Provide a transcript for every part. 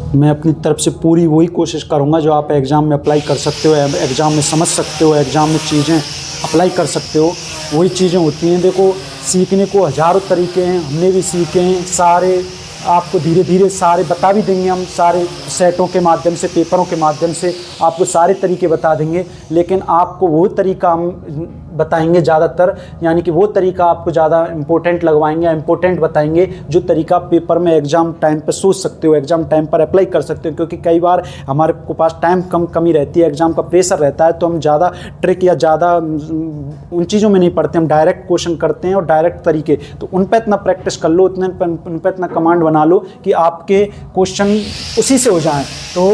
मैं अपनी तरफ से पूरी वही कोशिश करूँगा जो आप एग्ज़ाम में अप्लाई कर सकते हो, एग्ज़ाम में समझ सकते हो, एग्ज़ाम में चीज़ें अप्लाई कर सकते हो, वही चीज़ें होती हैं। देखो, सीखने को हज़ारों तरीके हैं, हमने भी सीखे हैं सारे। आपको धीरे धीरे सारे बता भी देंगे हम, सारे सेटों के माध्यम से, पेपरों के माध्यम से आपको सारे तरीके बता देंगे। लेकिन आपको वो तरीका हम बताएंगे ज़्यादातर, यानी कि वो तरीका आपको ज़्यादा इम्पोर्टेंट लगवाएंगे, इम्पोर्टेंट बताएंगे जो तरीका पेपर में एग्ज़ाम टाइम पर सोच सकते हो, एग्ज़ाम टाइम पर अप्लाई कर सकते हो। क्योंकि कई बार हमारे को पास टाइम कमी रहती है, एग्ज़ाम का प्रेशर रहता है, तो हम ज़्यादा ट्रिक या ज़्यादा उन चीज़ों में नहीं पढ़ते, हम डायरेक्ट क्वेश्चन करते हैं और डायरेक्ट तरीके। तो उन पर इतना प्रैक्टिस कर लो, उन पर इतना कमांड बना लो कि आपके क्वेश्चन उसी से हो जाएं। तो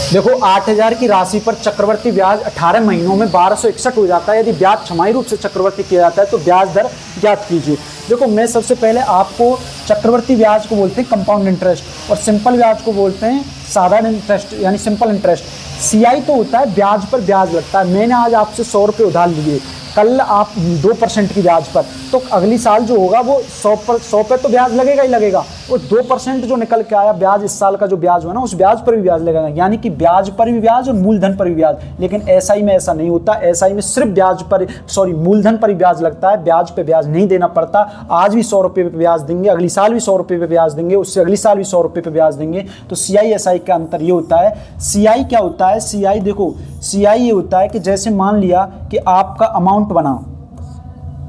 देखो, 8,000 की राशि पर चक्रवर्ती ब्याज 18 महीनों में 1261 हो जाता है। यदि ब्याज छमाही रूप से चक्रवर्ती किया जाता है तो ब्याज दर ज्ञात कीजिए। देखो, मैं सबसे पहले आपको चक्रवर्ती ब्याज को बोलते हैं कंपाउंड इंटरेस्ट, और सिंपल ब्याज को बोलते हैं साधारण इंटरेस्ट यानी सिंपल इंटरेस्ट। सीआई तो होता है ब्याज पर ब्याज लगता है। मैंने आज आपसे 100 रुपये उधार लिए, कल आप 2% की ब्याज पर, तो अगली साल जो होगा वो 100 पे तो ब्याज लगेगा ही लगेगा। वो 2% जो निकल के आया ब्याज, इस साल का जो ब्याज हुआ ना, उस ब्याज पर भी ब्याज लगेगा। यानी कि ब्याज पर भी ब्याज और मूलधन पर भी ब्याज। लेकिन एसआई में ऐसा नहीं होता। एसआई में सिर्फ मूलधन पर ही ब्याज लगता है, ब्याज पे ब्याज नहीं देना पड़ता। आज भी 100 रुपये पे ब्याज देंगे, अगली साल भी 100 रुपये पे ब्याज देंगे, उससे अगली साल भी 100 रुपये पे ब्याज देंगे। तो सीआई एसआई का अंतर ये होता है। सीआई क्या होता है? सीआई देखो, सीआई ये होता है कि जैसे मान लिया कि आपका अमाउंट बना,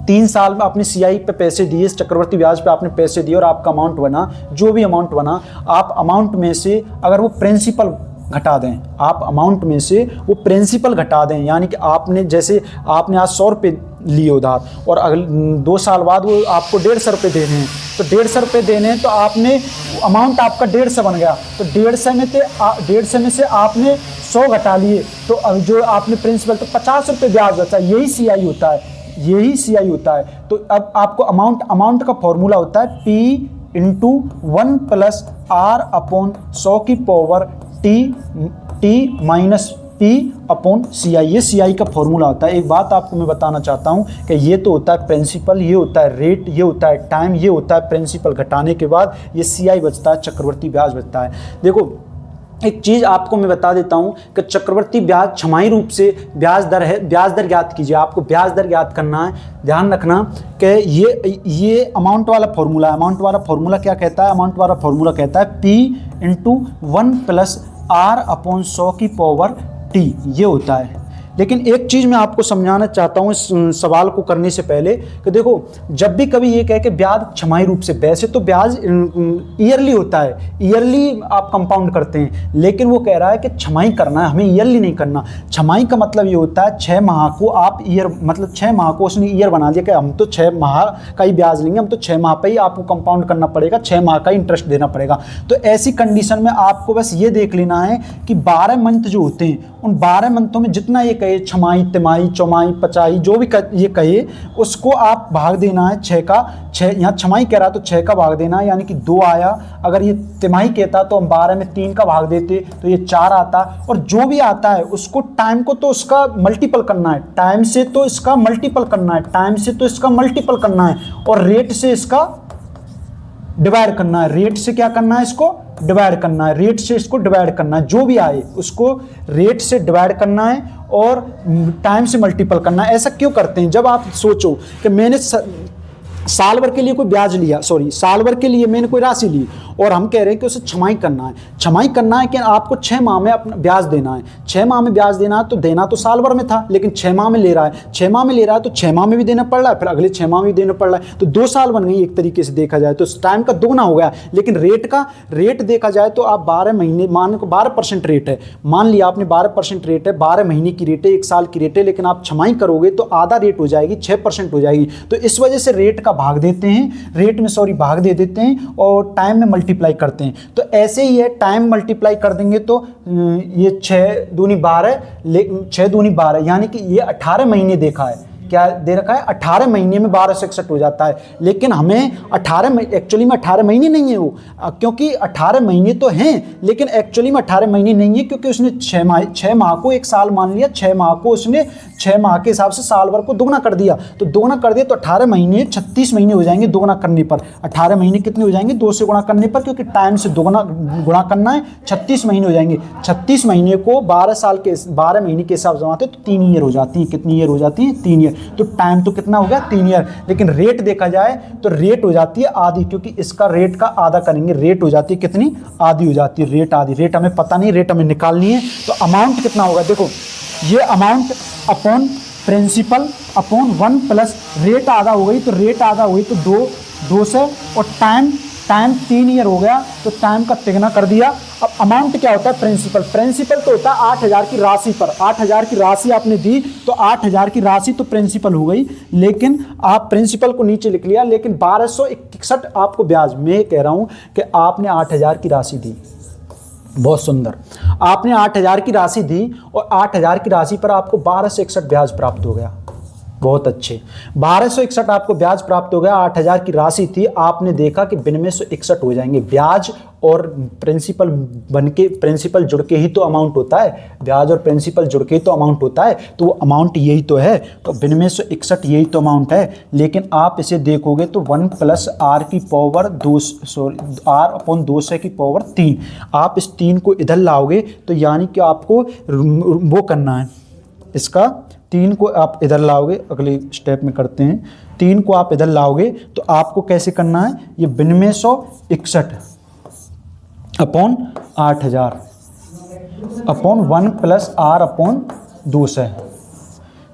3 साल में आपने सीआई पे पैसे दिए, इस चक्रवर्ती ब्याज पे आपने पैसे दिए और आपका अमाउंट बना, जो भी अमाउंट बना, आप अमाउंट में से अगर वो प्रिंसिपल घटा दें, आप अमाउंट में से वो प्रिंसिपल घटा दें, यानी कि आपने जैसे आपने आज 100 रुपये लिए उधार और अगले 2 साल बाद वो आपको 150 रुपये देने हैं, तो 150 रुपये देने हैं, तो आपने अमाउंट आपका 150 बन गया, तो 150 में से आपने 100 घटा लिए, तो अब जो आपने प्रिंसिपल, तो 50 रुपये ब्याज बचा। यही सीआई होता है, यही सीआई होता है। तो अब आपको अमाउंट का फॉर्मूला होता है P × 1 + R/100 की पावर T - P/CI, ये सीआई का फॉर्मूला होता है। एक बात आपको मैं बताना चाहता हूँ कि ये तो होता है प्रिंसिपल, ये होता है रेट, ये होता है टाइम, ये होता है प्रिंसिपल घटाने के बाद ये सीआई बचता है, चक्रवर्ती ब्याज बचता है। देखो, एक चीज़ आपको मैं बता देता हूँ कि चक्रवर्ती ब्याज छमाही रूप से ब्याज दर है। ब्याज दर ज्ञात कीजिए, आपको ब्याज दर ज्ञात करना है। ध्यान रखना कि ये अमाउंट वाला फॉर्मूला है। अमाउंट वाला फॉर्मूला क्या कहता है? अमाउंट वाला फॉर्मूला कहता है P × 1 + R/100 की पावर T, ये होता है। लेकिन एक चीज़ मैं आपको समझाना चाहता हूँ इस सवाल को करने से पहले कि देखो, जब भी कभी ये कहे कि ब्याज छमाही रूप से, वैसे तो ब्याज ईयरली होता है, ईयरली आप कंपाउंड करते हैं, लेकिन वो कह रहा है कि छमाही करना है, हमें ईयरली नहीं करना। छमाही का मतलब ये होता है 6 माह को आप मतलब 6 माह को उसने ईयर बना दिया कि हम तो 6 माह का ही ब्याज लेंगे, हम तो 6 माह पर ही आपको कंपाउंड करना पड़ेगा, 6 माह का इंटरेस्ट देना पड़ेगा। तो ऐसी कंडीशन में आपको बस ये देख लेना है कि 12 मंथ जो होते हैं, उन 12 मंथों में जितना ये कहे, छमाही, तिमाही, चौमाही, पचाही, जो भी ये कहे, उसको आप भाग देना है 6 का। 6 यहाँ छमाही कह रहा तो 6 का भाग देना है, यानी कि 2 आया। अगर ये तिमाही कहता तो हम 12 में 3 का भाग देते तो ये 4 आता। और जो भी आता है उसको टाइम को तो उसका मल्टीपल करना है, टाइम से तो इसका मल्टीपल करना है, टाइम से तो इसका मल्टीपल करना है, और रेट से इसका डिवाइड करना है। रेट से क्या करना है? इसको डिवाइड करना है, रेट से इसको डिवाइड करना है। जो भी आए उसको रेट से डिवाइड करना है और टाइम से मल्टीपल करना है। ऐसा क्यों करते हैं? जब आप सोचो कि मैंने साल भर के लिए कोई ब्याज लिया, साल भर के लिए मैंने कोई राशि ली और हम कह रहे हैं कि उसे छमाही करना है। छमाही करना है कि आपको 6 माह में अपना ब्याज देना है। 6 माह में ब्याज देना है, तो देना तो साल भर में था, लेकिन 6 माह में ले रहा है। 6 माह में ले रहा है तो 6 माह में भी देना पड़ रहा है, फिर अगले 6 माह में भी देना पड़ रहा है, तो 2 साल बन गई एक तरीके से देखा जाए तो। टाइम का दोगुना हो गया। लेकिन रेट देखा जाए तो आप 12 महीने, मान को 12% रेट है, मान लिया आपने 12% रेट है, 12 महीने की रेट है, 1 साल की रेट है, लेकिन आप छमाही करोगे तो आधा रेट हो जाएगी, 6% हो जाएगी। तो इस वजह से रेट का भाग देते हैं, भाग दे देते हैं और टाइम में मल्टीप्लाई करते हैं। तो ऐसे ही है, टाइम मल्टीप्लाई कर देंगे तो ये 6 दूनी 12, 6 दूनी 12, यानी कि ये 18 महीने देखा है, क्या दे रखा है, 18 महीने में 1261 हो जाता है। लेकिन हमें 18 एक्चुअली में 18 महीने नहीं है वो, क्योंकि 18 महीने तो हैं लेकिन एक्चुअली में 18 महीने नहीं है, क्योंकि उसने 6 माह को एक साल मान लिया, 6 माह को उसने 6 माह के हिसाब से साल भर को दोगुना कर दिया। तो दोगुना कर दिया तो 18 महीने 36 महीने हो जाएंगे दोगुना करने पर। 18 महीने कितने हो जाएंगे, 2 से गुणा करने पर, क्योंकि टाइम से दोगुना गुणा करना है, 36 महीने हो जाएंगे। 36 महीने को 12 महीने के हिसाब से जमाते तो 3 ईयर हो जाती हैं। कितनी ईयर हो जाती हैं, 3 ईयर। तो टाइम तो कितना हो गया, 3 ईयर। लेकिन रेट देखा जाए तो रेट हो जाती है आधी, क्योंकि इसका रेट का आधा करेंगे, रेट हो जाती है कितनी, आधी हो जाती है, रेट आधी। रेट हमें पता नहीं, रेट हमें निकालनी है। तो अमाउंट कितना होगा, देखो ये amount upon principal upon 1 plus rate आधा हो गई, तो रेट आधा हो गई तो 2 से, और टाइम 3 ईयर हो गया, तो टाइम का तिगुना कर दिया। अब अमाउंट क्या होता है, प्रिंसिपल तो होता है 8000 की राशि पर। 8000 की राशि आपने दी तो 8000 की राशि तो प्रिंसिपल हो गई, लेकिन आप प्रिंसिपल को नीचे लिख लिया, लेकिन 1261 आपको ब्याज। मैं कह रहा हूं कि आपने 8000 की राशि दी, बहुत सुंदर, आपने 8000 की राशि दी और 8000 की राशि पर आपको 1261 ब्याज प्राप्त हो गया। बहुत अच्छे, 1261 आपको ब्याज प्राप्त हो गया। 8000 की राशि थी, आपने देखा कि विनिमय 161 हो जाएंगे। ब्याज और प्रिंसिपल बनके, प्रिंसिपल जुड़ के ही तो अमाउंट होता है, ब्याज और प्रिंसिपल जुड़ के ही तो अमाउंट होता है, तो वो अमाउंट यही तो है। तो विनिमय 161 यही तो अमाउंट है। लेकिन आप इसे देखोगे तो 1 प्लस आर की पावर 2, आर अपॉन 200 की पावर 3, आप इस 3 को इधर लाओगे तो यानी कि आपको वो करना है, इसका 3 को आप इधर लाओगे, अगले स्टेप में करते हैं। 3 को आप इधर लाओगे तो आपको कैसे करना है, ये विनिमय 161 upon 8000 upon 1 plus R upon 200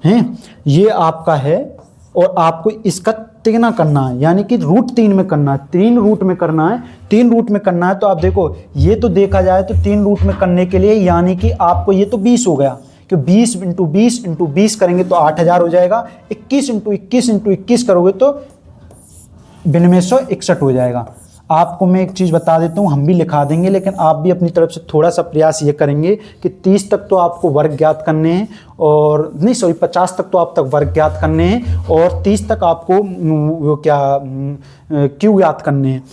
हैं, ये आपका है। और आपको इसका तिगुना करना है, यानी कि √3 में करना है, 3 रूट में करना है, 3 रूट में करना है। तो आप देखो ये तो देखा जाए तो 3 रूट में करने के लिए यानी कि आपको ये तो 20 हो गया, कि 20 × 20 × 20 करेंगे तो 8000 हो जाएगा। 21 × 21 × 21 करोगे तो विनिमय 161 हो जाएगा। आपको मैं एक चीज़ बता देता हूँ, हम भी लिखा देंगे, लेकिन आप भी अपनी तरफ से थोड़ा सा प्रयास ये करेंगे कि 30 तक तो आपको वर्ग ज्ञात करने हैं, और नहीं सॉरी 50 तक तो आप तक वर्ग ज्ञात करने हैं, और 30 तक आपको वो क्या क्यों याद करने हैं।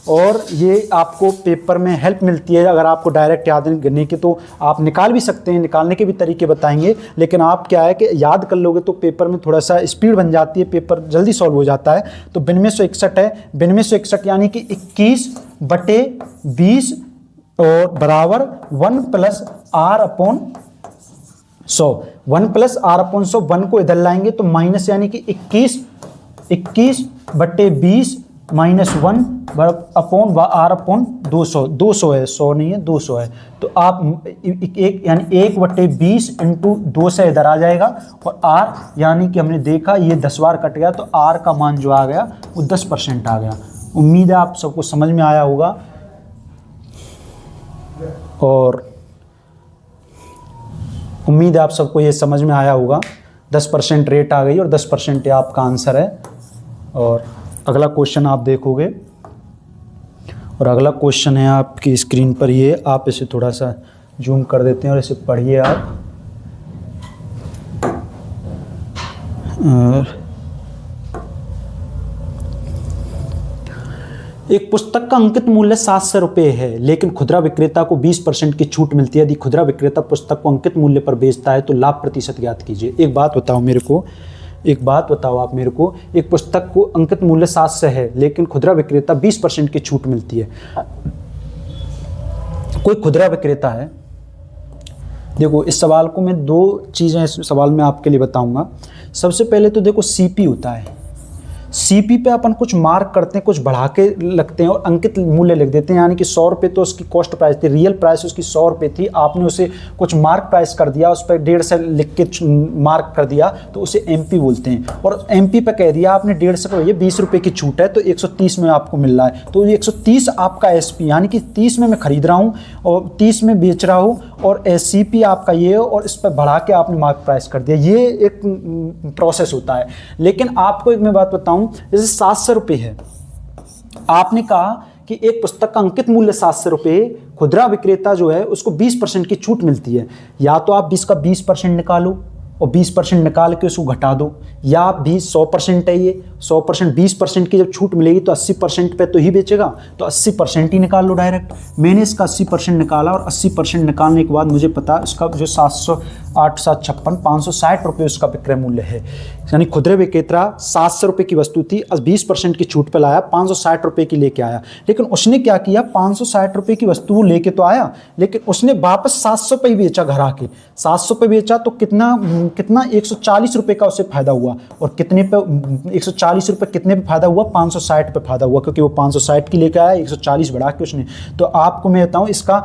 और ये आपको पेपर में हेल्प मिलती है। अगर आपको डायरेक्ट याद करने की तो आप निकाल भी सकते हैं, निकालने के भी तरीके बताएंगे, लेकिन आप क्या है कि याद कर लोगे तो पेपर में थोड़ा सा स्पीड बन जाती है, पेपर जल्दी सॉल्व हो जाता है। तो विनिमय 161 है, विनिमय 161 यानी कि 21/20 और बराबर 1 plus R upon 100। 1 plus R upon 100, 1 को इधर लाएंगे तो माइनस, यानी कि 21/20 माइनस 1 अपॉन आर अपॉन 200। 200 है, 100 नहीं है, 200 है। तो आप एक यानी 1/20 × 200 इधर आ जाएगा, और आर यानी कि हमने देखा ये 10 बार कट गया, तो आर का मान जो आ गया वो 10% आ गया। उम्मीद है आप सबको समझ में आया होगा, और उम्मीद है आप सबको ये समझ में आया होगा। 10% रेट आ गई और 10% आपका आंसर है। और अगला क्वेश्चन आप देखोगे, और अगला क्वेश्चन है आपकी स्क्रीन पर, ये आप इसे थोड़ा सा जूम कर देते हैं और इसे पढ़िए आप। एक पुस्तक का अंकित मूल्य 700 रुपये है, लेकिन खुदरा विक्रेता को 20% की छूट मिलती है। यदि खुदरा विक्रेता पुस्तक को अंकित मूल्य पर बेचता है तो लाभ प्रतिशत ज्ञात कीजिए। एक बात बताओ आप मेरे को, एक पुस्तक को अंकित मूल्य 700 है, लेकिन खुदरा विक्रेता 20% की छूट मिलती है। कोई खुदरा विक्रेता है, देखो इस सवाल को मैं 2 चीज़ें इस सवाल में आपके लिए बताऊंगा। सबसे पहले तो देखो सीपी होता है, सीपी पे अपन कुछ मार्क करते हैं, कुछ बढ़ा के लगते हैं और अंकित मूल्य लिख देते हैं। यानी कि 100 रुपये तो उसकी कॉस्ट प्राइस थी, रियल प्राइस उसकी 100 रुपये थी, आपने उसे कुछ मार्क प्राइस कर दिया, उस पर 150 लिख के मार्क कर दिया, तो उसे एमपी बोलते हैं। और एमपी पे कह दिया आपने 150 पर, ये 20 रुपये की छूट है तो 130 में आपको मिल रहा है, तो 130 आपका एसपी, यानी कि 30 में मैं खरीद रहा हूँ और 30 में बेच रहा हूँ, और एससीपी आपका ये हो, और इस पर बढ़ा के आपने मार्क प्राइस कर दिया। ये एक प्रोसेस होता है। लेकिन आपको एक मैं बात बताऊँ, जैसे 700 रुपये है, आपने कहा कि एक पुस्तक का अंकित मूल्य 700 रुपये, खुदरा विक्रेता जो है उसको 20% की छूट मिलती है। या तो आप इसका 20% निकालो, और 20% निकाल के उसको घटा दो, या भी 100% है ये 100%, 20% की जब छूट मिलेगी तो 80% पे तो ही बेचेगा, तो 80% ही निकाल लो डायरेक्ट। मैंने इसका 80% निकाला और 80% निकालने के बाद मुझे पता इसका जो 708 7 56 560 रुपये उसका विक्रय मूल्य है। यानी खुदरे विक्रेता 700 रुपये की वस्तु थी, 20% की छूट पे लाया, 560 रुपये की लेके आया। लेकिन उसने क्या किया, 560 रुपये की वस्तु वो लेके तो आया, लेकिन उसने वापस 700 पे ही बेचा घर आके। 700 पे बेचा तो कितना 140 रुपये का उसे फायदा हुआ। और कितने पे 140 रुपये कितने पे फायदा हुआ, 560 पे फायदा हुआ, क्योंकि वो 560 की लेके आया, 140 बढ़ा के उसने। तो आपको मैं बताऊँ इसका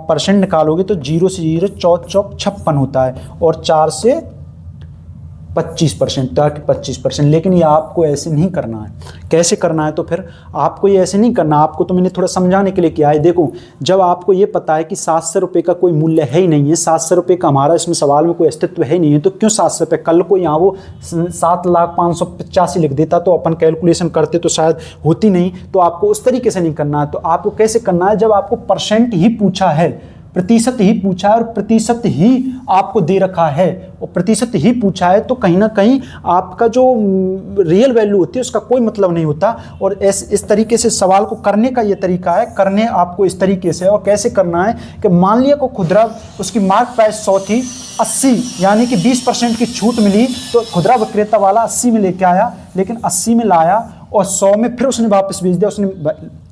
परसेंट निकालोगे तो 0 से 0 चौक 56 होता है, और 4 से 25%, ताकि 25%। लेकिन ये आपको ऐसे नहीं करना है। कैसे करना है, तो फिर आपको ये ऐसे नहीं करना। आपको तो मैंने थोड़ा समझाने के लिए किया है। देखो, जब आपको ये पता है कि 700 रुपये का कोई मूल्य है ही नहीं है, 700 रुपये का हमारा इसमें सवाल में कोई अस्तित्व है ही नहीं है, तो क्यों 700 रुपये? कल को यहाँ वो 7,585,000 लिख देता तो अपन कैलकुलेशन करते तो शायद होती नहीं। तो आपको उस तरीके से नहीं करना है। तो आपको कैसे करना है, जब आपको परसेंट ही पूछा है, प्रतिशत ही पूछा है और प्रतिशत ही आपको दे रखा है और प्रतिशत ही पूछा है, तो कहीं ना कहीं आपका जो रियल वैल्यू होती है उसका कोई मतलब नहीं होता। और इस तरीके से सवाल को करने का ये तरीका है, करने आपको इस तरीके से। और कैसे करना है कि मान लिया को खुदरा उसकी मार्क प्राइस 100 थी, 80 यानी कि 20% की छूट मिली, तो खुदरा विक्रेता वाला 80 में लेके आया, लेकिन 80 में लाया और 100 में फिर उसने वापस बेच दिया। उसने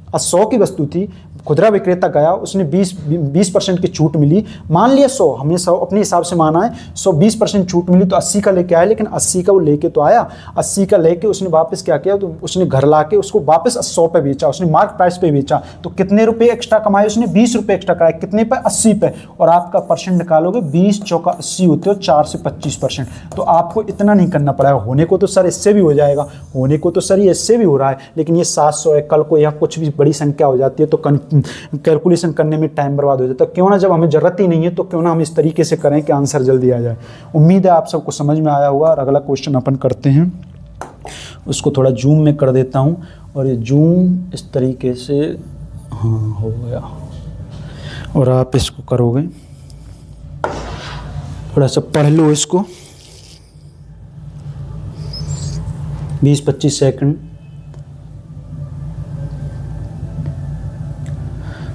100 की वस्तु थी, खुदरा विक्रेता गया, उसने 20% की छूट मिली, मान लिया 100, हमने 100 अपने हिसाब से माना है, 100 20% छूट मिली तो 80 का लेके आया। लेकिन 80 का वो लेके तो आया, 80 का लेके उसने वापस क्या किया, तो उसने घर लाके उसको वापस 100 पे बेचा, उसने मार्क प्राइस पे बेचा। तो कितने रुपए एक्स्ट्रा कमाए उसने, 20 रुपये एक्स्ट्रा कमाए, कितने पे, 80 पे। और आपका परसेंट निकालोगे 20 चौका 80 होते हो 4 से 25%। तो आपको इतना नहीं करना पड़ेगा। होने को तो सर इससे भी हो जाएगा, होने को तो सर ये इससे भी हो रहा है, लेकिन ये 700 है, कल को या कुछ भी बड़ी संख्या हो जाती है तो कैलकुलेशन करने में टाइम बर्बाद हो जाता है। क्यों ना, जब हमें ज़रूरत ही नहीं है तो क्यों ना हम इस तरीके से करें कि आंसर जल्दी आ जाए। उम्मीद है आप सबको समझ में आया होगा। और अगला क्वेश्चन अपन करते हैं, उसको थोड़ा जूम में कर देता हूँ। और ये जूम इस तरीके से, हाँ हो गया। और आप इसको करोगे, थोड़ा सा पढ़ लो इसको, 20-25 सेकंड।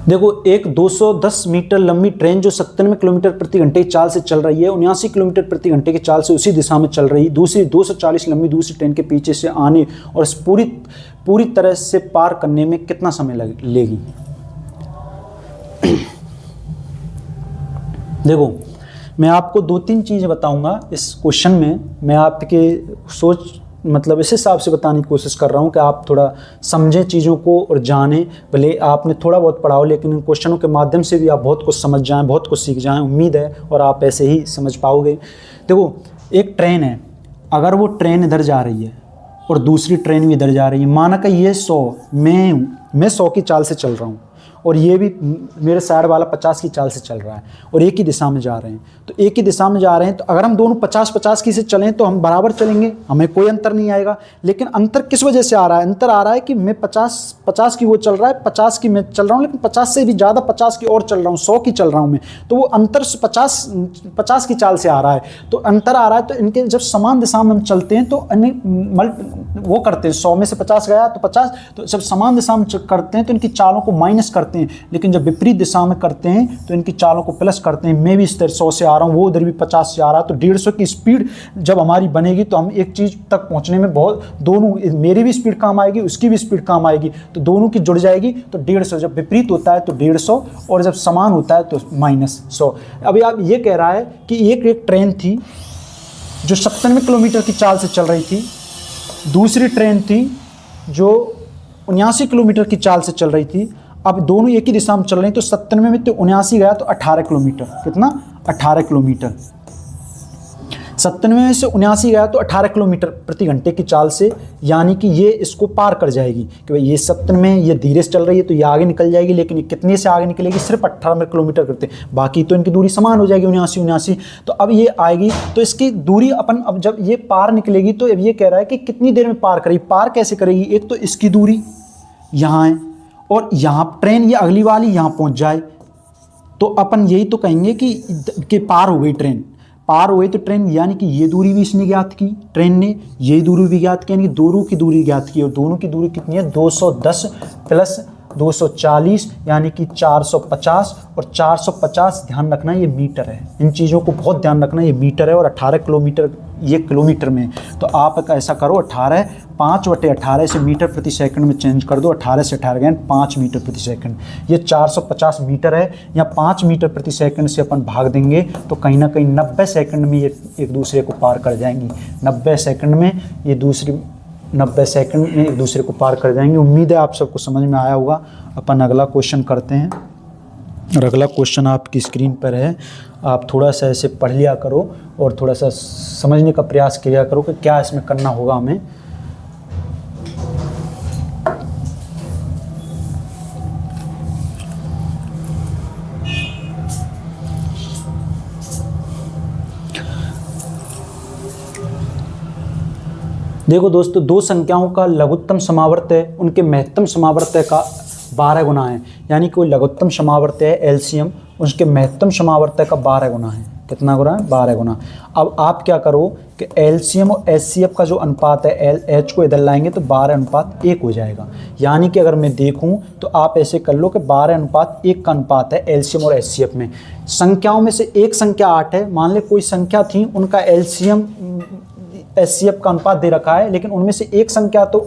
देखो, एक 210 मीटर लंबी ट्रेन जो 97 किलोमीटर प्रति घंटे की चाल से चल रही है, 79 किलोमीटर प्रति घंटे की चाल से उसी दिशा में चल रही दूसरी 240 लंबी दूसरी ट्रेन के पीछे से आने और इस पूरी तरह से पार करने में कितना समय लेगी। देखो, मैं आपको 2-3 चीज़ें बताऊंगा इस क्वेश्चन में। मैं आपके सोच मतलब इस हिसाब से बताने की कोशिश कर रहा हूँ कि आप थोड़ा समझें चीज़ों को और जानें। भले आपने थोड़ा बहुत पढ़ा हो, लेकिन इन क्वेश्चनों के माध्यम से भी आप बहुत कुछ समझ जाएं, बहुत कुछ सीख जाएं। उम्मीद है और आप ऐसे ही समझ पाओगे। देखो, एक ट्रेन है, अगर वो ट्रेन इधर जा रही है और दूसरी ट्रेन भी इधर जा रही है, माना कि ये 100, मैं 100 की चाल से चल रहा हूँ और ये भी मेरे साइड वाला 50 की चाल से चल रहा है और एक ही दिशा में जा रहे हैं। तो एक ही दिशा में जा रहे हैं, तो अगर हम दोनों 50-50 की से चलें तो हम बराबर चलेंगे, हमें कोई अंतर नहीं आएगा। लेकिन अंतर किस वजह से आ रहा है? अंतर आ रहा है कि मैं 50 की वो चल रहा है, 50 की मैं चल रहा हूँ, लेकिन 50 से भी ज़्यादा 50 की और चल रहा हूँ, 100 की चल रहा हूँ मैं। तो वो अंतर 50 की चाल से आ रहा है, तो अंतर आ रहा है। तो इनके जब समान दिशा में हम चलते हैं तो वो करते हैं, 100 में से 50 गया तो 50, तो जब समान दिशा में करते हैं तो इनकी चालों को माइनस करते हैं। लेकिन जब विपरीत दिशा में करते हैं तो इनकी चालों को प्लस करते हैं। मैं भी इस तरह 100 से आ रहा हूँ, वो उधर भी 50 से आ रहा है, तो 150 की स्पीड जब हमारी बनेगी तो हम एक चीज़ तक पहुँचने में बहुत, दोनों, मेरी भी स्पीड काम आएगी, उसकी भी स्पीड काम आएगी, तो दोनों की जुड़ जाएगी। तो 150, जब विपरीत होता है तो 150 और जब समान होता है तो -100। अभी आप ये कह रहा है कि एक ट्रेन थी जो 97 किलोमीटर की चाल से चल रही थी, दूसरी ट्रेन थी जो 79 किलोमीटर की चाल से चल रही थी। अब दोनों एक ही दिशा में चल रहे हैं, तो 97 में तो 79 गया तो 18 किलोमीटर, कितना, 18 किलोमीटर। 97 में से 79 गया तो 18 किलोमीटर प्रति घंटे की चाल से, यानी कि ये इसको पार कर जाएगी। कि भाई ये 97 में ये धीरे से चल रही है तो ये आगे निकल जाएगी, लेकिन ये कितने से आगे निकलेगी, सिर्फ 18 किलोमीटर करते, बाकी तो इनकी दूरी समान हो जाएगी, 79। तो अब ये आएगी तो इसकी दूरी अपन, अब जब ये पार निकलेगी तो अब ये कह रहा है कि कितनी देर में पार करेगी। पार कैसे करेगी? एक तो इसकी दूरी यहाँ है और यहाँ ट्रेन ये अगली वाली यहाँ पहुँच जाए, तो अपन यही तो कहेंगे कि पार हो गई ट्रेन। पार हुए तो ट्रेन, यानी कि ये दूरी भी इसने ज्ञात की, ट्रेन ने ये दूरी भी ज्ञात की, यानी कि दोनों की दूरी ज्ञात की। और दोनों की दूरी कितनी है? 210 प्लस 240 यानी कि 450। और 450 ध्यान रखना ये मीटर है, इन चीज़ों को बहुत ध्यान रखना, ये मीटर है। और 18 किलोमीटर ये किलोमीटर में। तो आप ऐसा करो 18 5/18 से मीटर प्रति सेकंड में चेंज कर दो। 18 से 18 गए 5 मीटर प्रति सेकंड। ये 450 मीटर है, या 5 मीटर प्रति सेकंड से अपन भाग देंगे तो कहीं ना कहीं 90 सेकंड में ये एक दूसरे को पार कर जाएंगी। 90 सेकंड में ये 90 सेकंड में एक दूसरे को पार कर जाएंगे। उम्मीद है आप सबको समझ में आया होगा। अपन अगला क्वेश्चन करते हैं, और अगला क्वेश्चन आपकी स्क्रीन पर है। आप थोड़ा सा ऐसे पढ़ लिया करो और थोड़ा सा समझने का प्रयास किया करो कि क्या इसमें करना होगा हमें। देखो दोस्तों, दो संख्याओं का लघुत्तम समावर्त्य उनके महत्तम समावर्त्य का 12 गुना है। यानी कोई लघुत्तम समावर्त्य है एलसीएम, उसके महत्तम समावर्त्य का 12 गुना है। कितना गुना है? 12 गुना। अब आप क्या करो कि एलसीएम और एचसीएफ का जो अनुपात है, एच को इधर लाएंगे तो 12:1 हो जाएगा। यानी कि अगर मैं देखूं तो आप ऐसे कर लो कि 12:1 का अनुपात है एलसीएम और एचसीएफ में। संख्याओं में से एक संख्या 8 है, मान ले कोई संख्या थी, उनका एलसीएम एचसीएफ का अनुपात दे रखा है, लेकिन उनमें से एक संख्या तो,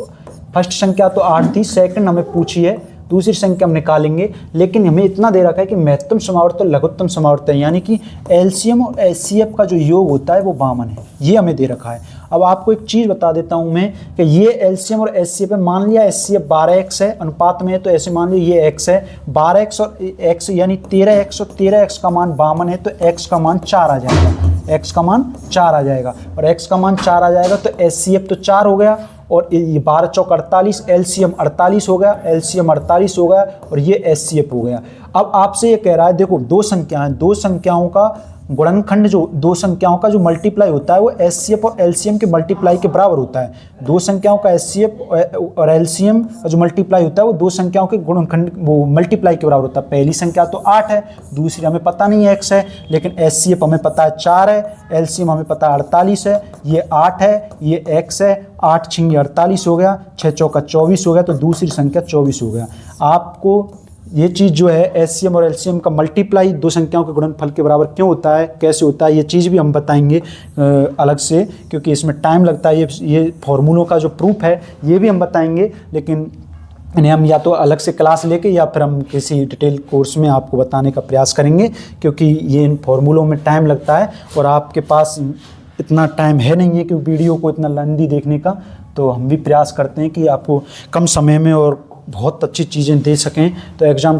फर्स्ट संख्या तो 8 थी, सेकंड हमें पूछी है, दूसरी संख्या हम निकालेंगे, लेकिन हमें इतना दे रखा है कि महत्तम समावर्त और लघुत्तम समावर्त है, यानी कि एलसीएम और एचसीएफ का जो योग होता है वो 52 है, ये हमें दे रखा है। अब आपको एक चीज़ बता देता हूं मैं कि ये एलसीएम और एचसीएफ है। मान लिया एचसीएफ 12x है, अनुपात में है, तो ऐसे मान लिया ये x है, 12x और x यानी 13x, और 13x का मान 52 है, तो x का मान 4 आ जाएगा। x का मान 4 आ जाएगा, और x का मान 4 आ जाएगा तो एचसीएफ तो 4 हो गया, और ये 12 चौक 48, एलसीएम 48 हो गया, एलसीएम 48 हो गया, और ये एचसीएफ हो गया। अब आपसे ये कह रहा है, देखो दो संख्याएं, दो संख्याओं का गुणनखंड, जो दो संख्याओं का जो मल्टीप्लाई होता है वो एचसीएफ और एलसीएम के मल्टीप्लाई के बराबर होता है। दो संख्याओं का एचसीएफ और एलसीएम का जो मल्टीप्लाई होता है वो दो संख्याओं के गुणनखंड वो मल्टीप्लाई के बराबर होता है। पहली संख्या तो 8 है, दूसरी हमें पता नहीं है x है, लेकिन एचसीएफ हमें पता है 4 है, एलसीएम हमें पता है 48 है, ये 8 है, ये x है, 8 छिंगे 48 हो गया, 6 चौका 24 हो गया, तो दूसरी संख्या 24 हो गया। आपको ये चीज़ जो है एचसीएम और एलसीएम का मल्टीप्लाई दो संख्याओं के गुणनफल के बराबर क्यों होता है, कैसे होता है, ये चीज़ भी हम बताएंगे अलग से, क्योंकि इसमें टाइम लगता है। ये फॉर्मूलों का जो प्रूफ है ये भी हम बताएंगे, लेकिन इन्हें हम या तो अलग से क्लास लेके या फिर हम किसी डिटेल कोर्स में आपको बताने का प्रयास करेंगे, क्योंकि ये इन फॉर्मूलों में टाइम लगता है और आपके पास इतना टाइम है नहीं है कि वीडियो को इतना लंबी देखने का। तो हम भी प्रयास करते हैं कि आपको कम समय में और बहुत अच्छी चीज़ें दे सकें तो एग्ज़ाम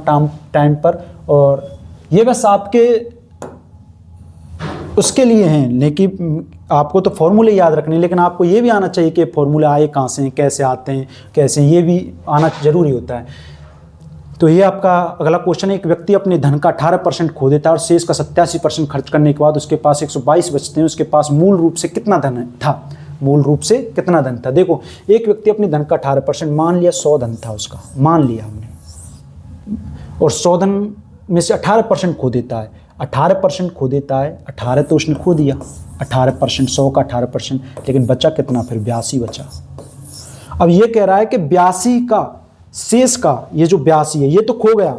टाइम पर। और ये बस आपके उसके लिए हैं, लेकिन आपको तो फॉर्मूले याद रखने, लेकिन आपको ये भी आना चाहिए कि फॉर्मूले आए कहाँ से हैं, कैसे आते हैं, कैसे, ये भी आना ज़रूरी होता है। तो ये आपका अगला क्वेश्चन है। एक व्यक्ति अपने धन का 18% खो देता है और शेष का 87% खर्च करने के बाद उसके पास 122 बचते हैं। उसके पास मूल रूप से कितना धन था? मूल रूप से कितना धन था? देखो, एक व्यक्ति अपने धन का 18%, मान लिया 100 धन था उसका, मान लिया हमने, और 100 धन में से 18% खो देता है। 18% खो देता है, 18 तो उसने खो दिया, 18%, 100 का 18%, लेकिन बचा कितना? फिर 82 बचा। अब ये कह रहा है कि 82 का शेष का, ये जो 82 है ये तो खो गया,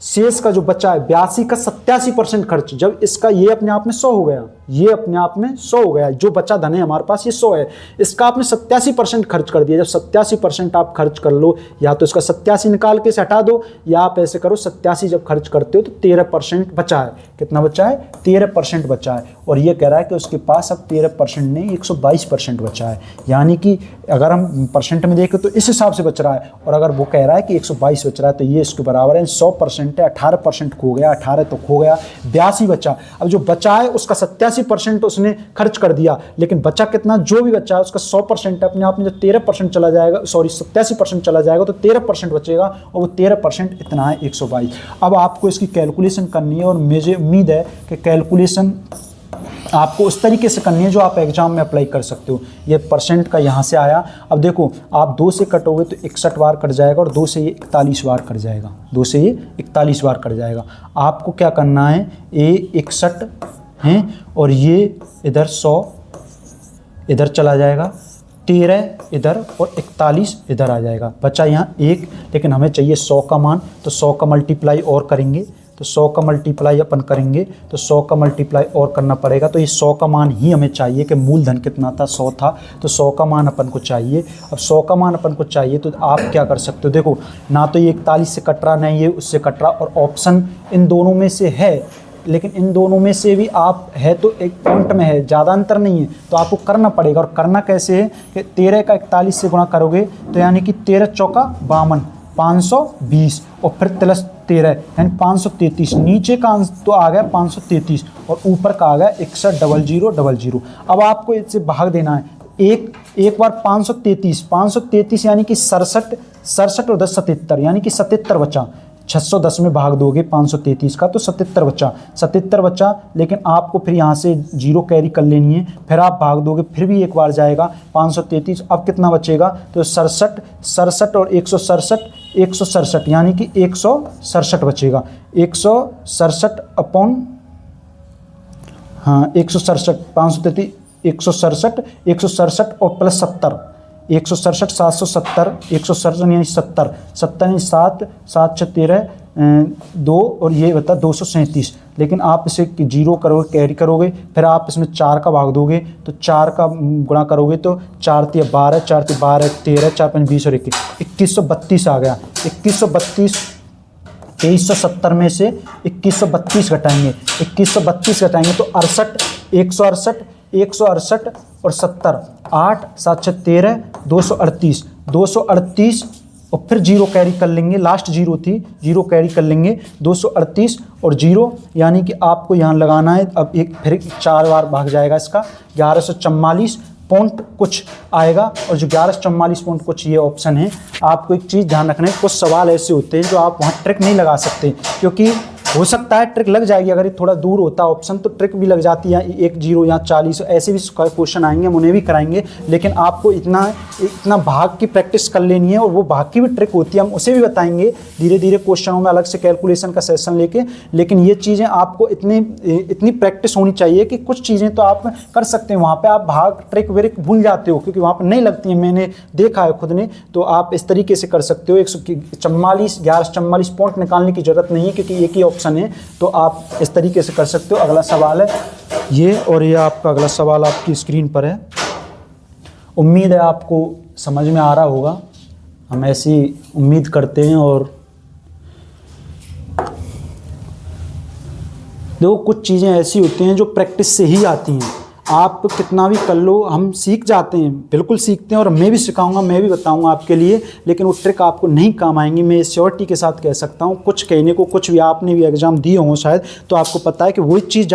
शेष का जो बचा है 82 का 87% खर्च, जब इसका ये अपने आप में 100 हो गया, ये अपने आप में 100 हो गया, जो बचा धन है हमारे पास ये 100 है, इसका आपने 87% खर्च कर दिया। जब 87% आप खर्च कर लो, या तो इसका 87 निकाल के से हटा दो, या आप ऐसे करो 87 जब खर्च करते हो तो 13% बचा है। कितना बचा है? 13% बचा है। और ये कह रहा है कि उसके पास अब 13% नहीं 122% बचा है, यानी कि अगर हम परसेंट में देखें तो इस हिसाब से बच रहा है, और अगर वो कह रहा है कि 122 बच रहा है तो ये इसके बराबर है 100% है। 18% खो गया, 18 तो खो गया, 82 बचा। अब जो बचा है उसका 87% उसने खर्च कर दिया, लेकिन बचा कितना? जो भी बचा है उसका 100% है। अपने आप में जब 13% चला जाएगा, सॉरी 87% चला जाएगा तो 13% बचेगा, और वो 13% इतना है 122। अब आपको इसकी कैलकुलेशन करनी है, और मुझे उम्मीद है कि कैलकुलेशन आपको उस तरीके से करनी है जो आप एग्जाम में अप्लाई कर सकते हो। ये परसेंट का यहाँ से आया। अब देखो, आप 2 से कटोगे तो 61 बार कट जाएगा, और 2 से ये 41 बार कट जाएगा, 2 से ये 41 बार कट जाएगा। आपको क्या करना है? 61 हैं, और ये इधर 100 इधर चला जाएगा, 13 इधर और 41 इधर आ जाएगा। बचा यहाँ 1, लेकिन हमें चाहिए 100 का मान, तो 100 का मल्टीप्लाई और करेंगे, तो 100 का मल्टीप्लाई अपन करेंगे तो 100 का मल्टीप्लाई और करना पड़ेगा। तो ये 100 का मान ही हमें चाहिए कि मूलधन कितना था, 100 था, तो 100 का मान अपन को चाहिए। अब 100 का मान अपन को चाहिए तो आप क्या कर सकते हो, देखो ना तो ये 41 से कट रहा, ना ये उससे कट रहा, और ऑप्शन इन दोनों में से है, लेकिन इन दोनों में से भी आप है तो एक पॉइंट में है, ज़्यादा अंतर नहीं है, तो आपको करना पड़ेगा। और करना कैसे है कि 13 का 41 से गुणा करोगे तो यानी कि 13 चौका 52, 520 और फिर प्लस 13 यानी 533। नीचे का अंश तो आ गया 533 और ऊपर का आ गया 610000। अब आपको इससे भाग देना है, एक बार 533 यानी कि 67 और 10 77 यानी कि 77 बचा। 610 में भाग दोगे 533 का तो 77 बचा, लेकिन आपको फिर यहाँ से 0 कैरी कर लेनी है, फिर आप भाग दोगे, फिर भी एक बार जाएगा 533। अब कितना बचेगा, तो 67 और 167 यानी कि 167 बचेगा। 167 अपॉन 167, 533 167 और प्लस 70, 167 770, 167 यानी 70 यानी 7 6 13 2 और ये बता 237। लेकिन आप इसे 0 करोगे, कैरी करोगे, फिर आप इसमें 4 का भाग दोगे तो 4 का गुणा करोगे तो 4 3 12, 4 3 12 13, 4 5 20 और 2132 आ गया। 2132 2370 में से 2132 घटाएंगे, 2132 घटाएंगे तो 68 168 और 70, 8 7 6 13 238 और फिर 0 कैरी कर लेंगे, लास्ट 0 थी, 0 कैरी कर लेंगे, 238 और 0 यानी कि आपको यहाँ लगाना है। अब एक फिर 4 बार भाग जाएगा इसका, 1144 पॉइंट कुछ आएगा, और जो 1144 पॉइंट कुछ ये ऑप्शन है। आपको एक चीज़ ध्यान रखना है, कुछ सवाल ऐसे होते हैं जो आप वहाँ ट्रिक नहीं लगा सकते, क्योंकि हो सकता है ट्रिक लग जाएगी, अगर ये थोड़ा दूर होता है ऑप्शन तो ट्रिक भी लग जाती है, 1 0 या 40 ऐसे भी क्वेश्चन आएंगे, हम उन्हें भी कराएंगे। लेकिन आपको इतना भाग की प्रैक्टिस कर लेनी है, और वो भाग की भी ट्रिक होती है, हम उसे भी बताएंगे धीरे धीरे क्वेश्चनों में अलग से कैलकुलेशन का सेशन लेके। लेकिन ये चीज़ें आपको इतनी प्रैक्टिस होनी चाहिए कि कुछ चीज़ें तो आप कर सकते हैं, वहाँ पर आप भाग ट्रिक व्रिक भूल जाते हो क्योंकि वहाँ पर नहीं लगती है, मैंने देखा है खुद ने। तो आप इस तरीके से कर सकते हो। 1144 पॉइंट निकालने की जरूरत नहीं है क्योंकि एक ही ऑप्शन है, तो आप इस तरीके से कर सकते हो। अगला सवाल है ये, और ये आपका अगला सवाल आपकी स्क्रीन पर है। उम्मीद है आपको समझ में आ रहा होगा, हम ऐसी उम्मीद करते हैं। और देखो कुछ चीज़ें ऐसी होती हैं जो प्रैक्टिस से ही आती हैं, आप कितना भी कर लो, हम सीख जाते हैं, बिल्कुल सीखते हैं, और मैं भी सिखाऊंगा, मैं भी बताऊंगा आपके लिए, लेकिन वो ट्रिक आपको नहीं काम आएंगी, मैं श्योरिटी के साथ कह सकता हूँ। कुछ कहने को, कुछ भी आपने भी एग्ज़ाम दिए हों शायद, तो आपको पता है कि वही चीज़